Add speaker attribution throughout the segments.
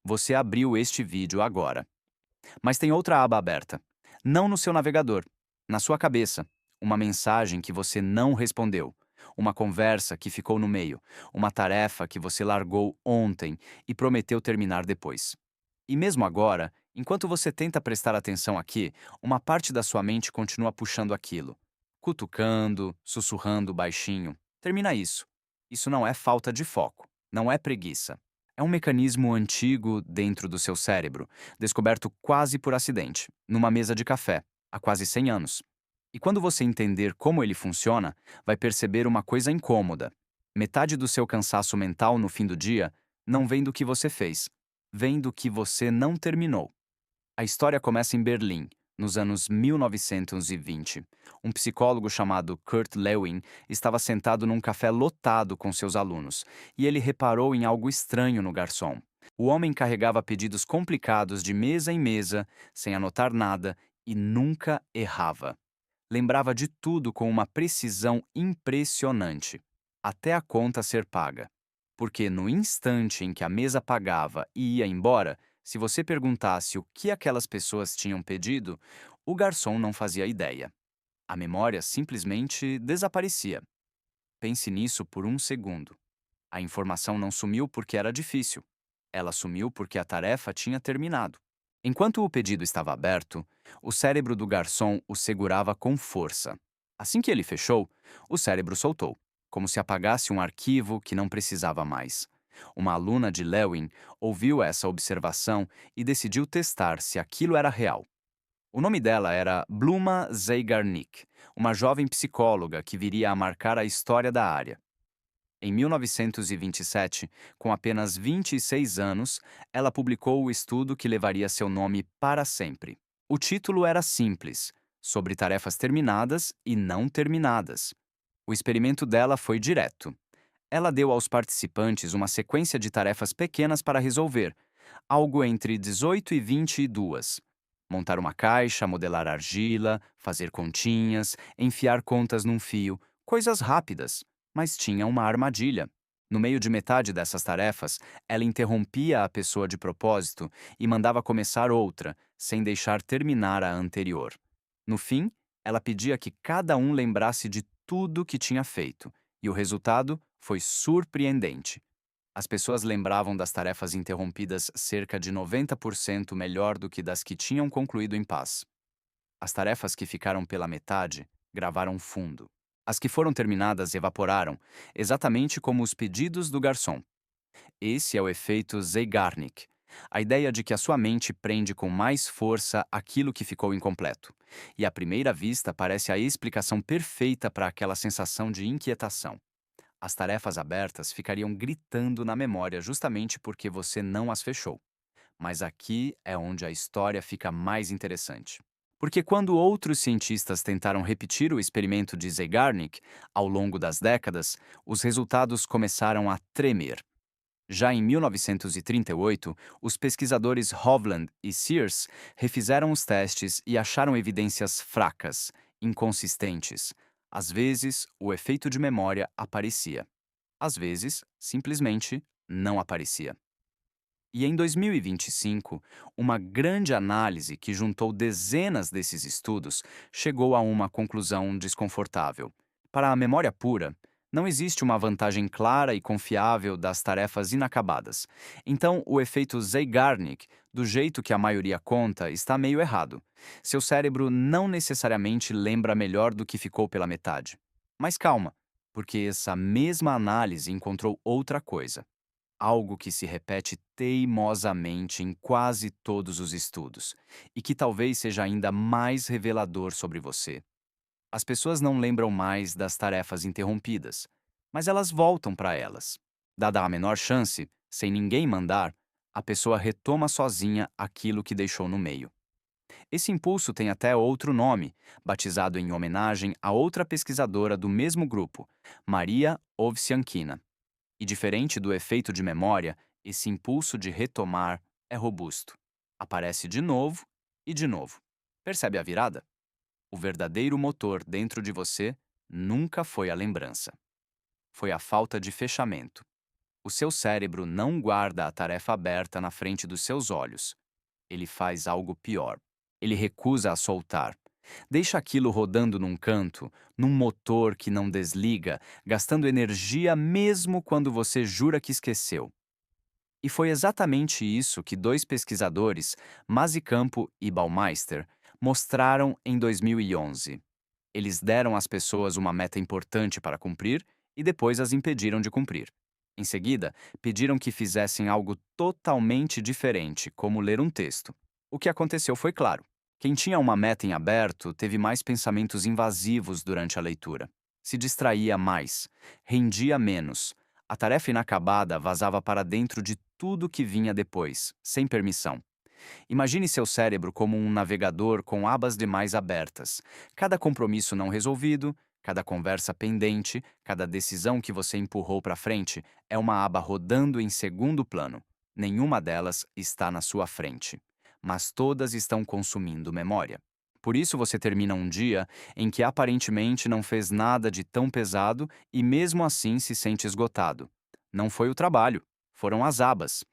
Speaker 1: Você abriu este vídeo agora. Mas tem outra aba aberta. Não no seu navegador, na sua cabeça. Uma mensagem que você não respondeu. Uma conversa que ficou no meio. Uma tarefa que você largou ontem e prometeu terminar depois. E mesmo agora, enquanto você tenta prestar atenção aqui, uma parte da sua mente continua puxando aquilo. Cutucando, sussurrando baixinho. Termina isso. Isso não é falta de foco. Não é preguiça. É um mecanismo antigo dentro do seu cérebro, descoberto quase por acidente, numa mesa de café, há quase 100 anos. E quando você entender como ele funciona, vai perceber uma coisa incômoda. Metade do seu cansaço mental no fim do dia não vem do que você fez, vem do que você não terminou. A história começa em Berlim, nos anos 1920. Um psicólogo chamado Kurt Lewin estava sentado num café lotado com seus alunos, e ele reparou em algo estranho no garçom. O homem carregava pedidos complicados de mesa em mesa, sem anotar nada, e nunca errava. Lembrava de tudo com uma precisão impressionante, até a conta ser paga. Porque no instante em que a mesa pagava e ia embora, se você perguntasse o que aquelas pessoas tinham pedido, o garçom não fazia ideia. A memória simplesmente desaparecia. Pense nisso por um segundo. A informação não sumiu porque era difícil. Ela sumiu porque a tarefa tinha terminado. Enquanto o pedido estava aberto, o cérebro do garçom o segurava com força. Assim que ele fechou, o cérebro soltou, como se apagasse um arquivo que não precisava mais. Uma aluna de Lewin ouviu essa observação e decidiu testar se aquilo era real. O nome dela era Bluma Zeigarnik, uma jovem psicóloga que viria a marcar a história da área. Em 1927, com apenas 26 anos, ela publicou o estudo que levaria seu nome para sempre. O título era simples: sobre tarefas terminadas e não terminadas. O experimento dela foi direto. Ela deu aos participantes uma sequência de tarefas pequenas para resolver, algo entre 18 e 22. Montar uma caixa, modelar argila, fazer continhas, enfiar contas num fio, coisas rápidas, mas tinha uma armadilha. No meio de metade dessas tarefas, ela interrompia a pessoa de propósito e mandava começar outra, sem deixar terminar a anterior. No fim, ela pedia que cada um lembrasse de tudo que tinha feito, e o resultado foi surpreendente. As pessoas lembravam das tarefas interrompidas cerca de 90% melhor do que das que tinham concluído em paz. As tarefas que ficaram pela metade gravaram fundo. As que foram terminadas evaporaram, exatamente como os pedidos do garçom. Esse é o efeito Zeigarnik, a ideia de que a sua mente prende com mais força aquilo que ficou incompleto. E à primeira vista parece a explicação perfeita para aquela sensação de inquietação. As tarefas abertas ficariam gritando na memória justamente porque você não as fechou. Mas aqui é onde a história fica mais interessante. Porque quando outros cientistas tentaram repetir o experimento de Zeigarnik ao longo das décadas, os resultados começaram a tremer. Já em 1938, os pesquisadores Hovland e Sears refizeram os testes e acharam evidências fracas, inconsistentes. Às vezes, o efeito de memória aparecia. Às vezes, simplesmente não aparecia. E em 2025, uma grande análise que juntou dezenas desses estudos chegou a uma conclusão desconfortável. Para a memória pura, não existe uma vantagem clara e confiável das tarefas inacabadas. Então, o efeito Zeigarnik, do jeito que a maioria conta, está meio errado. Seu cérebro não necessariamente lembra melhor do que ficou pela metade. Mas calma, porque essa mesma análise encontrou outra coisa. Algo que se repete teimosamente em quase todos os estudos, e que talvez seja ainda mais revelador sobre você. As pessoas não lembram mais das tarefas interrompidas, mas elas voltam para elas. Dada a menor chance, sem ninguém mandar, a pessoa retoma sozinha aquilo que deixou no meio. Esse impulso tem até outro nome, batizado em homenagem a outra pesquisadora do mesmo grupo, Maria Ovsiankina. E diferente do efeito de memória, esse impulso de retomar é robusto. Aparece de novo e de novo. Percebe a virada? O verdadeiro motor dentro de você nunca foi a lembrança. Foi a falta de fechamento. O seu cérebro não guarda a tarefa aberta na frente dos seus olhos. Ele faz algo pior. Ele recusa a soltar. Deixa aquilo rodando num canto, num motor que não desliga, gastando energia mesmo quando você jura que esqueceu. E foi exatamente isso que dois pesquisadores, Mazicampo e Baumeister, mostraram em 2011. Eles deram às pessoas uma meta importante para cumprir e depois as impediram de cumprir. Em seguida, pediram que fizessem algo totalmente diferente, como ler um texto. O que aconteceu foi claro. Quem tinha uma meta em aberto teve mais pensamentos invasivos durante a leitura. Se distraía mais, rendia menos. A tarefa inacabada vazava para dentro de tudo que vinha depois, sem permissão. Imagine seu cérebro como um navegador com abas demais abertas. Cada compromisso não resolvido, cada conversa pendente, cada decisão que você empurrou para frente é uma aba rodando em segundo plano. Nenhuma delas está na sua frente, mas todas estão consumindo memória. Por isso você termina um dia em que aparentemente não fez nada de tão pesado e mesmo assim se sente esgotado. Não foi o trabalho, foram as abas.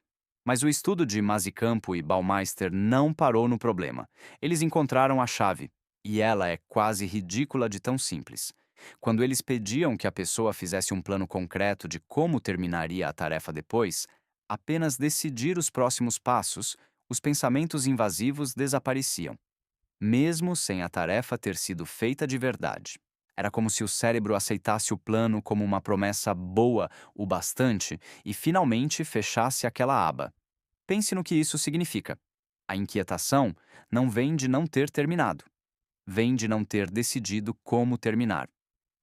Speaker 1: Mas o estudo de Mazicampo e Baumeister não parou no problema. Eles encontraram a chave, e ela é quase ridícula de tão simples. Quando eles pediam que a pessoa fizesse um plano concreto de como terminaria a tarefa depois, apenas decidir os próximos passos, os pensamentos invasivos desapareciam, mesmo sem a tarefa ter sido feita de verdade. Era como se o cérebro aceitasse o plano como uma promessa boa o bastante e finalmente fechasse aquela aba. Pense no que isso significa. A inquietação não vem de não ter terminado, vem de não ter decidido como terminar.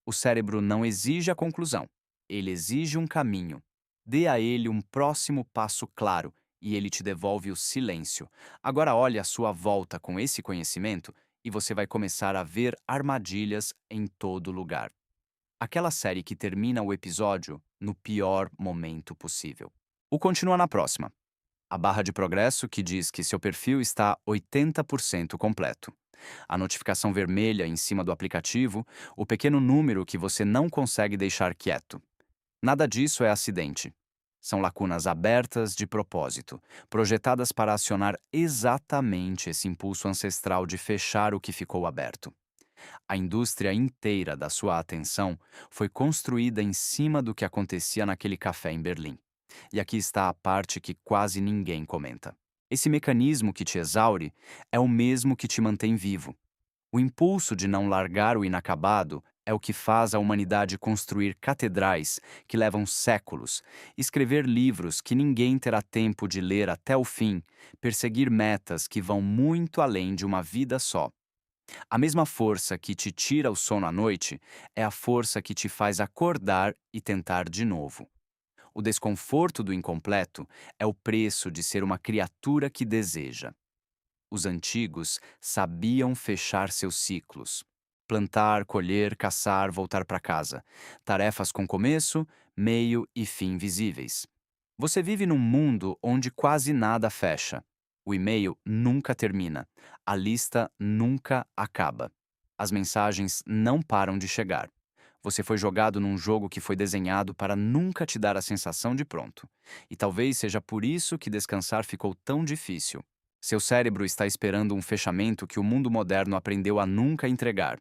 Speaker 1: O cérebro não exige a conclusão, ele exige um caminho. Dê a ele um próximo passo claro e ele te devolve o silêncio. Agora olhe à sua volta com esse conhecimento e você vai começar a ver armadilhas em todo lugar. Aquela série que termina o episódio no pior momento possível. O continua na próxima. A barra de progresso que diz que seu perfil está 80% completo. A notificação vermelha em cima do aplicativo, o pequeno número que você não consegue deixar quieto. Nada disso é acidente. São lacunas abertas de propósito, projetadas para acionar exatamente esse impulso ancestral de fechar o que ficou aberto. A indústria inteira da sua atenção foi construída em cima do que acontecia naquele café em Berlim. E aqui está a parte que quase ninguém comenta. Esse mecanismo que te exaure é o mesmo que te mantém vivo. O impulso de não largar o inacabado é o que faz a humanidade construir catedrais que levam séculos, escrever livros que ninguém terá tempo de ler até o fim, perseguir metas que vão muito além de uma vida só. A mesma força que te tira o sono à noite é a força que te faz acordar e tentar de novo. O desconforto do incompleto é o preço de ser uma criatura que deseja. Os antigos sabiam fechar seus ciclos. Plantar, colher, caçar, voltar para casa. Tarefas com começo, meio e fim visíveis. Você vive num mundo onde quase nada fecha. O e-mail nunca termina. A lista nunca acaba. As mensagens não param de chegar. Você foi jogado num jogo que foi desenhado para nunca te dar a sensação de pronto. E talvez seja por isso que descansar ficou tão difícil. Seu cérebro está esperando um fechamento que o mundo moderno aprendeu a nunca entregar.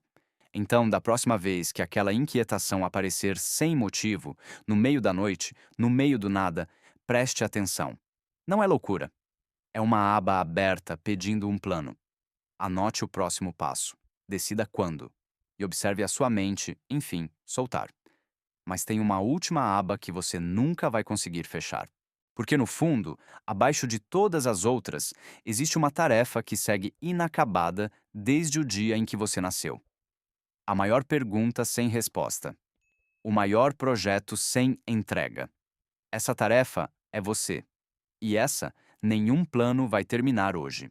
Speaker 1: Então, da próxima vez que aquela inquietação aparecer sem motivo, no meio da noite, no meio do nada, preste atenção. Não é loucura. É uma aba aberta pedindo um plano. Anote o próximo passo. Decida quando. E observe a sua mente, enfim, soltar. Mas tem uma última aba que você nunca vai conseguir fechar. Porque, no fundo, abaixo de todas as outras, existe uma tarefa que segue inacabada desde o dia em que você nasceu. A maior pergunta sem resposta. O maior projeto sem entrega. Essa tarefa é você. E essa, nenhum plano vai terminar hoje.